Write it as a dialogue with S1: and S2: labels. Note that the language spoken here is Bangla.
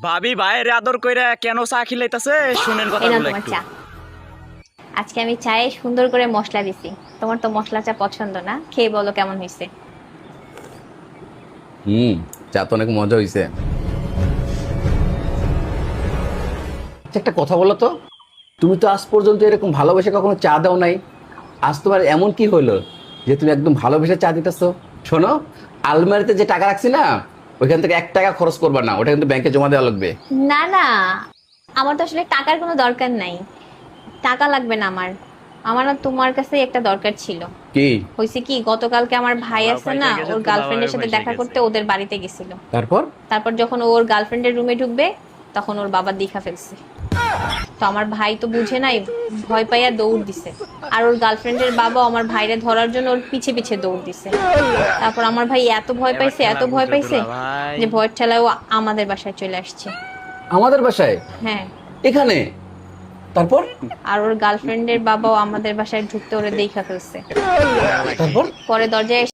S1: ভাবি বাইরে আদর কইরা কেন চা খিলাইতাছে শুনেন
S2: এই
S1: কথা
S2: নাও
S1: বলে
S2: তোমার
S1: একটু।
S2: চা। আজকে আমি চায়ে সুন্দর করে মশলা দিছি। তোমার তো মশলা চা পছন্দ না, খেয়ে বলো কেমন হয়েছে।
S3: হুম, চা তো অনেক মজা হইছে। আচ্ছা, একটা কথা বলো তো, তুমি তো আজ পর্যন্ত এরকম ভালোবেসে কখনো চা দাও নাই। আজ তোমার এমন কি হইলো যে তুমি একদম ভালোবেসে চা দিতেছো? শোনো, আলমারিতে যে টাকা রাখছি না, ওইখান থেকে 1 টাকা খরচ করবা না, ওটা কিন্তু ব্যাংকে জমা দেওয়া লাগবে।
S2: না না, আমার তো আসলে টাকার কোনো দরকার নাই। টাকা লাগবে না আমার। আমার না তোমার কাছে একটা দরকার ছিল।
S3: কি?
S2: হয়েছে কি, গতকালকে আমার ভাই
S1: বাবা
S2: আছে
S1: পয়সা
S2: না,
S1: গেছে,
S2: ওর
S1: তো
S2: গার্লফ্রেন্ডের
S1: বাবাও
S2: সাথে
S1: পয়সা
S2: দেখা
S1: গেছে।
S2: করতে ওদের বাড়িতে গেছিল।
S3: তারপর?
S2: তারপর যখন ওর গার্লফ্রেন্ডের রুমে ঢুকবে, তখন ওর বাবা দেখা ফেলছে। তো আমার ভাই তো বুঝে নাই, ভয় পাইয়া দৌড় দিছে। আর ওর গার্লফ্রেন্ডের বাবা আমার ভাইরে ধরার জন্য ওর পিছে পিছে দৌড় দিছে। তারপর আমার ভাই এত ভয়
S1: এবার
S2: পাইছে,
S1: খেলা
S2: এত ভয়
S1: বুঝে
S2: পাইছে
S1: দুলা ভাই।
S2: যে ভয়ের ঠেলায় ও আমাদের বাসায় চলে আসছে।
S3: আমাদের বাসায়?
S2: হ্যাঁ।
S3: এখানে? তারপর?
S2: আর ওর গার্লফ্রেন্ডের বাবাও আমাদের বাসায় ঢুকতে ওরে দেখা ফেলছে।
S3: তারপর?
S2: পরে দরজায়